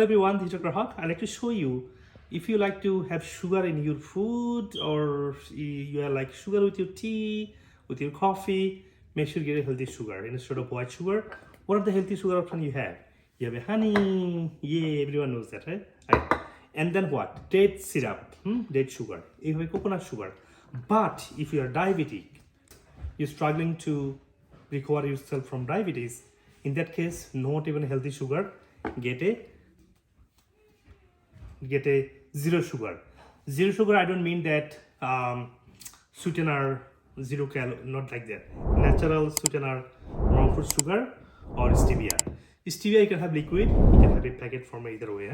Hello everyone, this is Dr. Haque. I'd like to show you if you like to have sugar in your food or you are like sugar with your tea, with your coffee, make sure you get a healthy sugar instead of white sugar. What are the healthy sugar options you have? You have a honey, yeah, everyone knows that, right? And then what? Date syrup, date sugar. You have coconut sugar. But if you are diabetic, you're struggling to recover yourself from diabetes, in that case, not even healthy sugar, get a zero sugar. Zero sugar, I don't mean that sweetener, zero calorie, not like that. Natural sweetener, raw fruit sugar or stevia. Stevia you can have liquid, you can have a packet form either way.